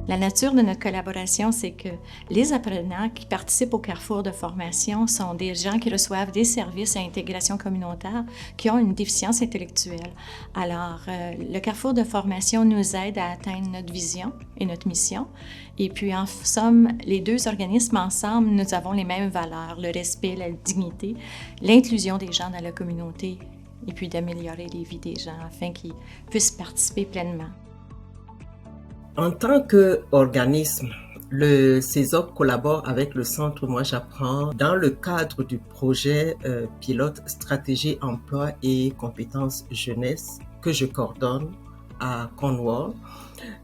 La nature de notre collaboration, c'est que les apprenants qui participent au carrefour de formation sont des gens qui reçoivent des services à intégration communautaire qui ont une déficience intellectuelle. Alors, le carrefour de formation nous aide à atteindre notre vision et notre mission. Et puis, en somme, les deux organismes ensemble, nous avons les mêmes valeurs, le respect, la dignité, l'inclusion des gens dans la communauté et puis d'améliorer les vies des gens afin qu'ils puissent participer pleinement. En tant qu'organisme, le CESOC collabore avec le Centre Moi j'apprends dans le cadre du projet pilote stratégie emploi et compétences jeunesse que je coordonne à Cornwall.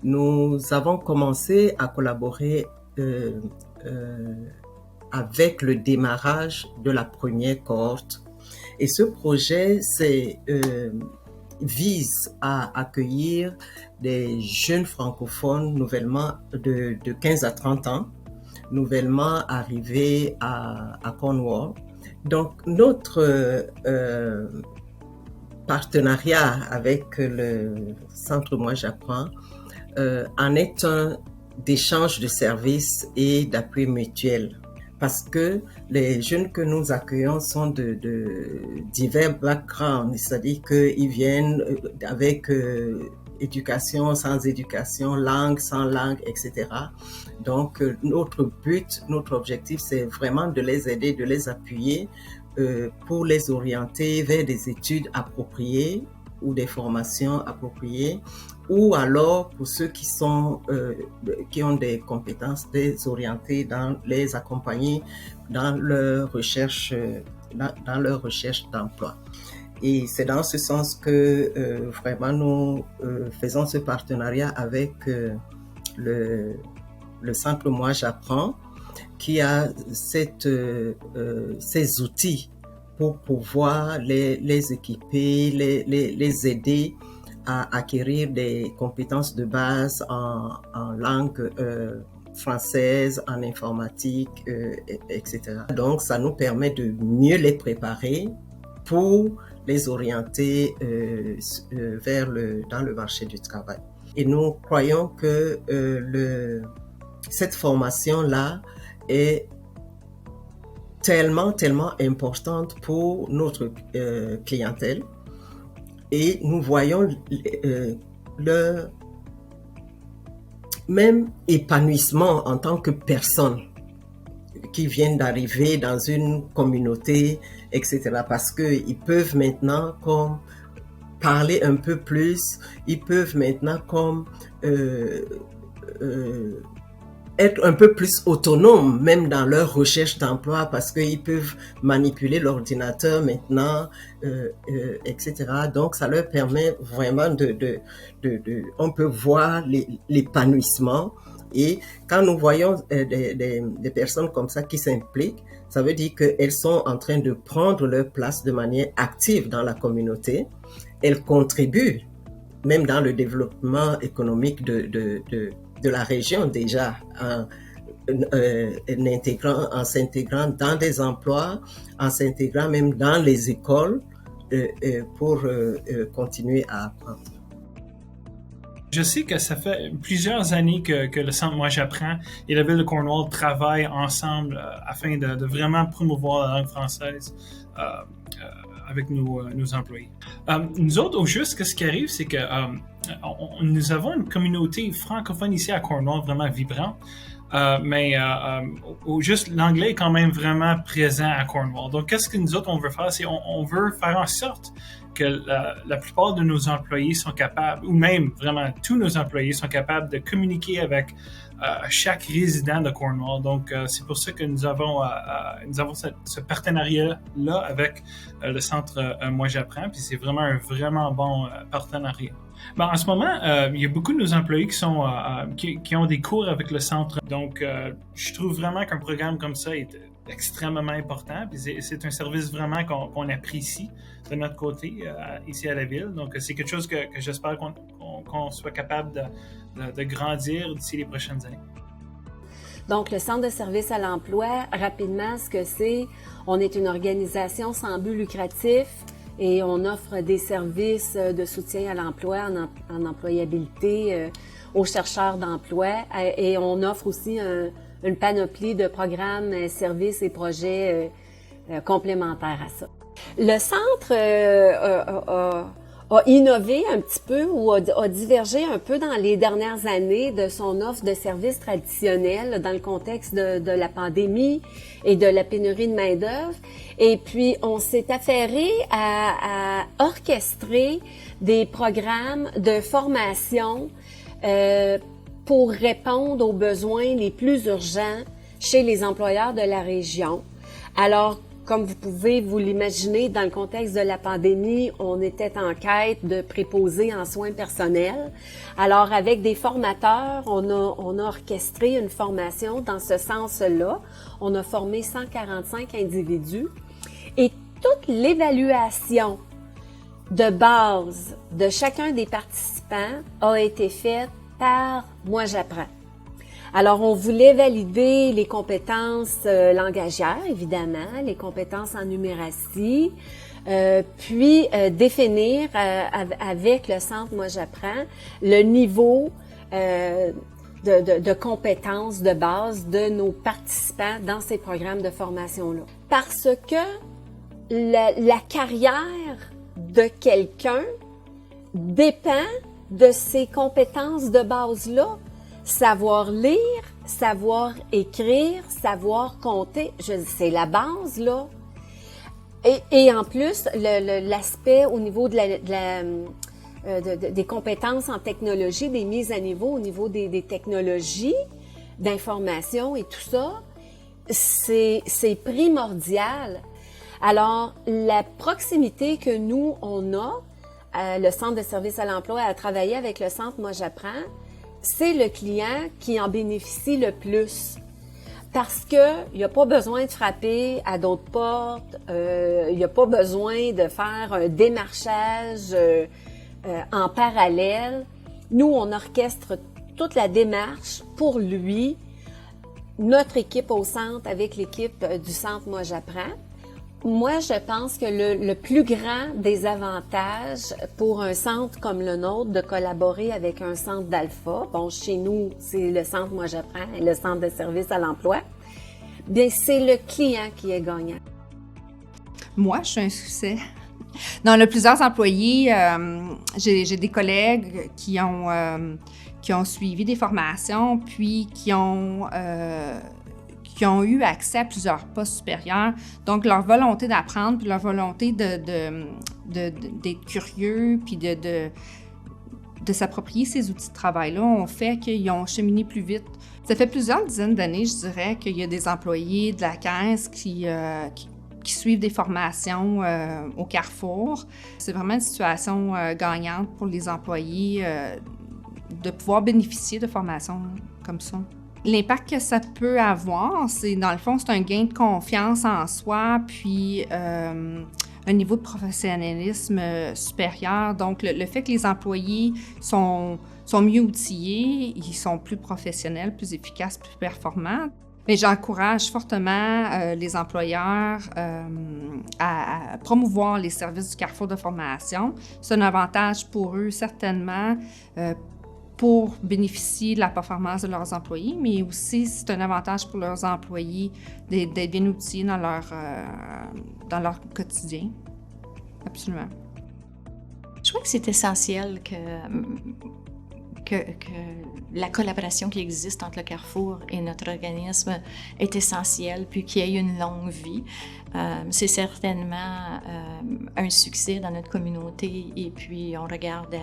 Nous avons commencé à collaborer avec le démarrage de la première cohorte. Et ce projet vise à accueillir des jeunes francophones nouvellement de 15 à 30 ans, nouvellement arrivés à Cornwall. Donc, notre partenariat avec le Centre Moi j'apprends en est un d'échange de services et d'appui mutuel. Parce que les jeunes que nous accueillons sont de divers backgrounds, c'est-à-dire qu'ils viennent avec éducation, sans éducation, langue, sans langue, etc. Donc, notre but, notre objectif, c'est vraiment de les aider, de les appuyer pour les orienter vers des études appropriées ou des formations appropriées, ou alors pour ceux qui ont des compétences, les orienter, les accompagner dans leur recherche d'emploi. Et c'est dans ce sens que vraiment nous faisons ce partenariat avec le Centre Moi j'apprends, qui a ces outils pour pouvoir les équiper, les aider à acquérir des compétences de base en langue française, en informatique, etc. Donc, ça nous permet de mieux les préparer pour les orienter dans le marché du travail. Et nous croyons que cette formation-là est tellement importante pour notre clientèle, et nous voyons leur même épanouissement en tant que personnes qui viennent d'arriver dans une communauté, etc. Parce qu'ils peuvent maintenant comme parler un peu plus, ils peuvent maintenant comme être un peu plus autonomes, même dans leur recherche d'emploi, parce qu'ils peuvent manipuler l'ordinateur maintenant, etc. Donc, ça leur permet vraiment on peut voir l'épanouissement. Et quand nous voyons des personnes comme ça qui s'impliquent, ça veut dire qu'elles sont en train de prendre leur place de manière active dans la communauté. Elles contribuent même dans le développement économique de la région déjà, en s'intégrant dans des emplois, en s'intégrant même dans les écoles pour continuer à apprendre. Je sais que ça fait plusieurs années que le Centre Moi j'apprends et la Ville de Cornwall travaillent ensemble afin de vraiment promouvoir la langue française avec nos employés. Nous autres, au juste, ce qui arrive, c'est que nous avons une communauté francophone ici à Cornwall vraiment vibrante, mais au juste, l'anglais est quand même vraiment présent à Cornwall. Donc, qu'est-ce que nous autres, on veut faire? C'est on veut faire en sorte que la plupart de nos employés sont capables, ou même vraiment tous nos employés sont capables de communiquer avec chaque résident de Cornwall. Donc, c'est pour ça que nous avons ce partenariat-là avec le Centre Moi j'apprends, puis c'est vraiment un vraiment bon partenariat. Ben, en ce moment, il y a beaucoup de nos employés qui ont des cours avec le centre. Donc, je trouve vraiment qu'un programme comme ça est extrêmement important. Puis c'est un service vraiment qu'on apprécie de notre côté ici à la ville. Donc, c'est quelque chose que j'espère qu'on soit capable de grandir d'ici les prochaines années. Donc, le Centre de services à l'emploi, rapidement, ce que c'est, on est une organisation sans but lucratif et on offre des services de soutien à l'emploi, en employabilité aux chercheurs d'emploi et on offre aussi une panoplie de programmes, services et projets complémentaires à ça. Le centre a innové un petit peu ou a divergé un peu dans les dernières années de son offre de services traditionnels dans le contexte de la pandémie et de la pénurie de main-d'œuvre. Et puis, on s'est affairé à orchestrer des programmes de formation pour répondre aux besoins les plus urgents chez les employeurs de la région. Alors, comme vous pouvez vous l'imaginer, dans le contexte de la pandémie, on était en quête de préposés en soins personnels. Alors, avec des formateurs, on a orchestré une formation dans ce sens-là. On a formé 145 individus et toute l'évaluation de base de chacun des participants a été faite par Moi j'apprends. Alors, on voulait valider les compétences langagières, évidemment, les compétences en numératie, puis définir avec le centre Moi j'apprends le niveau de compétences de base de nos participants dans ces programmes de formation-là. Parce que la carrière de quelqu'un dépend de ces compétences de base-là. Savoir lire, savoir écrire, savoir compter, c'est la base, là. Et en plus, l'aspect au niveau des compétences en technologie, des mises à niveau au niveau des technologies d'information et tout ça, c'est primordial. Alors, la proximité que nous, on a, le Centre de services à l'emploi, à travailler avec le Centre Moi j'apprends, c'est le client qui en bénéficie le plus. Parce que il n'y a pas besoin de frapper à d'autres portes, il n'y a pas besoin de faire un démarchage en parallèle. Nous, on orchestre toute la démarche pour lui, notre équipe au centre avec l'équipe du Centre Moi j'apprends. Moi, je pense que le plus grand des avantages pour un centre comme le nôtre de collaborer avec un centre d'Alpha, bon, chez nous, c'est le centre Moi j'apprends et le centre de services à l'emploi, bien, c'est le client qui est gagnant. Moi, je suis un succès. Dans le plusieurs employés, j'ai des collègues qui ont suivi des formations, puis qui ont eu accès à plusieurs postes supérieurs. Donc, leur volonté d'apprendre, puis leur volonté d'être curieux, puis de s'approprier ces outils de travail-là ont fait qu'ils ont cheminé plus vite. Ça fait plusieurs dizaines d'années, je dirais, qu'il y a des employés de la Caisse qui suivent des formations au Carrefour. C'est vraiment une situation gagnante pour les employés de pouvoir bénéficier de formations comme ça. L'impact que ça peut avoir, c'est dans le fond, c'est un gain de confiance en soi, puis un niveau de professionnalisme supérieur. Donc, le fait que les employés sont mieux outillés, ils sont plus professionnels, plus efficaces, plus performants. Mais j'encourage fortement les employeurs à promouvoir les services du Carrefour de formation. C'est un avantage pour eux, certainement, pour bénéficier de la performance de leurs employés, mais aussi c'est un avantage pour leurs employés d'être bien outillés dans leur quotidien. Absolument. Je crois que c'est essentiel que la collaboration qui existe entre le Carrefour et notre organisme est essentielle, puis qu'il y ait une longue vie. C'est certainement un succès dans notre communauté, et puis on regarde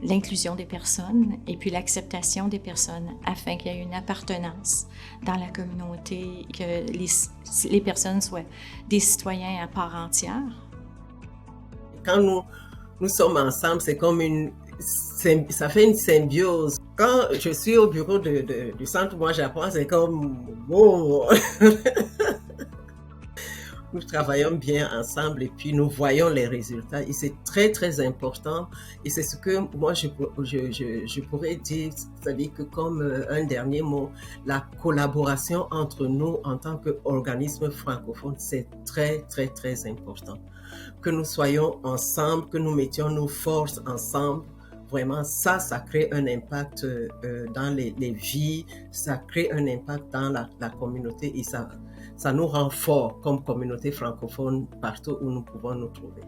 l'inclusion des personnes et puis l'acceptation des personnes afin qu'il y ait une appartenance dans la communauté, que les personnes soient des citoyens à part entière. Quand nous sommes ensemble, c'est comme ça fait une symbiose. Quand je suis au bureau du centre Moi j'apprends, c'est comme wow. Nous travaillons bien ensemble et puis nous voyons les résultats et c'est très très important et c'est ce que moi je pourrais dire, c'est-à-dire que comme un dernier mot, la collaboration entre nous en tant qu'organisme francophone, c'est très très très important. que nous soyons ensemble, que nous mettions nos forces ensemble. Vraiment, ça crée un impact dans les vies, ça crée un impact dans la communauté et ça nous rend forts comme communauté francophone partout où nous pouvons nous trouver.